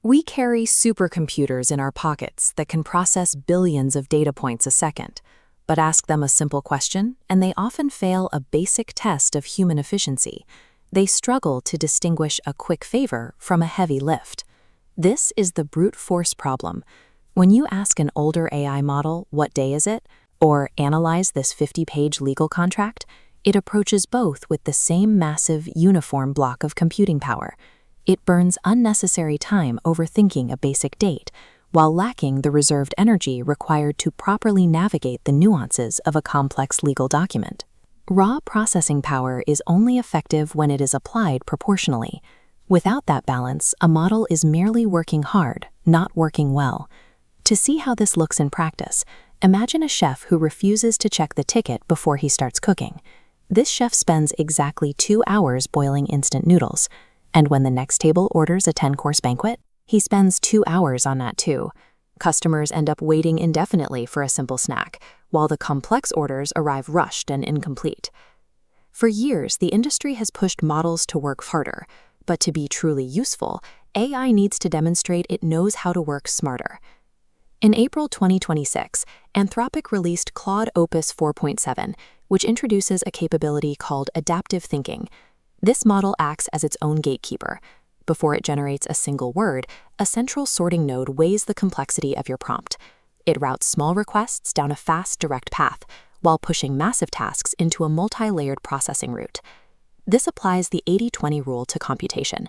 We carry supercomputers in our pockets that can process billions of data points a second, but ask them a simple question, and they often fail a basic test of human efficiency. They struggle to distinguish a quick favor from a heavy lift. This is the brute force problem. When you ask an older AI model, "What day is it?" or "Analyze this 50-page legal contract," it approaches both with the same massive, uniform block of computing power. It burns unnecessary time overthinking a basic date, while lacking the reserved energy required to properly navigate the nuances of a complex legal document. Raw processing power is only effective when it is applied proportionally. Without that balance, a model is merely working hard, not working well. To see how this looks in practice, imagine a chef who refuses to check the ticket before he starts cooking. This chef spends exactly 2 hours boiling instant noodles. And when the next table orders a 10-course banquet, he spends 2 hours on that too. Customers end up waiting indefinitely for a simple snack, while the complex orders arrive rushed and incomplete. For years, the industry has pushed models to work harder, but to be truly useful, AI needs to demonstrate it knows how to work smarter. In April 2026, Anthropic released Claude Opus 4.7, which introduces a capability called adaptive thinking. This model acts as its own gatekeeper. Before it generates a single word, a central sorting node weighs the complexity of your prompt. It routes small requests down a fast, direct path, while pushing massive tasks into a multi-layered processing route. This applies the 80-20 rule to computation.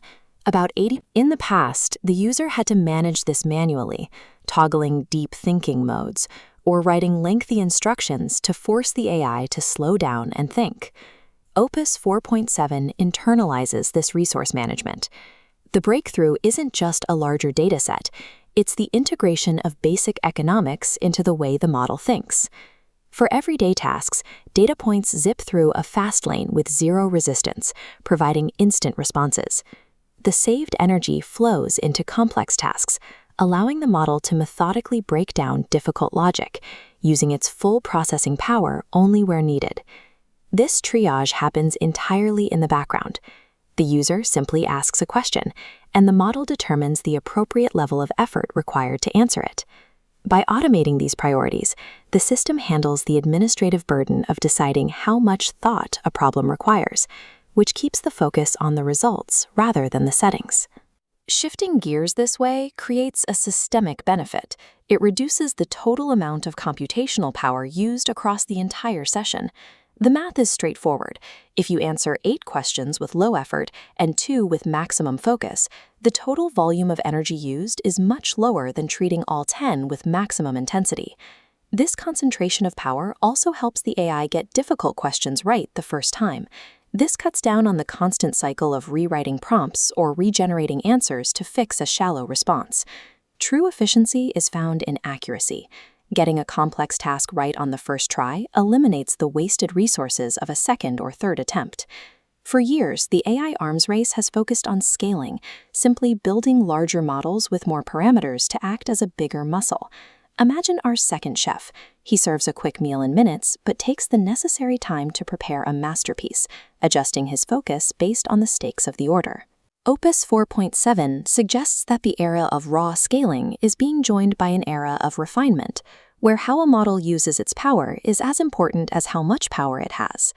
In the past, the user had to manage this manually, toggling deep thinking modes, or writing lengthy instructions to force the AI to slow down and think. Opus 4.7 internalizes this resource management. The breakthrough isn't just a larger dataset, it's the integration of basic economics into the way the model thinks. For everyday tasks, data points zip through a fast lane with zero resistance, providing instant responses. The saved energy flows into complex tasks, allowing the model to methodically break down difficult logic, using its full processing power only where needed. This triage happens entirely in the background. The user simply asks a question, and the model determines the appropriate level of effort required to answer it. By automating these priorities, the system handles the administrative burden of deciding how much thought a problem requires, which keeps the focus on the results rather than the settings. Shifting gears this way creates a systemic benefit. It reduces the total amount of computational power used across the entire session. The math is straightforward. If you answer 8 questions with low effort and 2 with maximum focus, the total volume of energy used is much lower than treating all 10 with maximum intensity. This concentration of power also helps the AI get difficult questions right the first time. This cuts down on the constant cycle of rewriting prompts or regenerating answers to fix a shallow response. True efficiency is found in accuracy. Getting a complex task right on the first try eliminates the wasted resources of a second or third attempt. For years, the AI arms race has focused on scaling, simply building larger models with more parameters to act as a bigger muscle. Imagine our second chef. He serves a quick meal in minutes, but takes the necessary time to prepare a masterpiece, adjusting his focus based on the stakes of the order. Opus 4.7 suggests that the era of raw scaling is being joined by an era of refinement, where how a model uses its power is as important as how much power it has.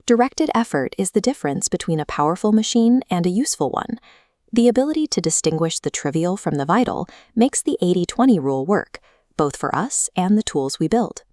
Directed effort is the difference between a powerful machine and a useful one. The ability to distinguish the trivial from the vital makes the 80-20 rule work, both for us and the tools we build.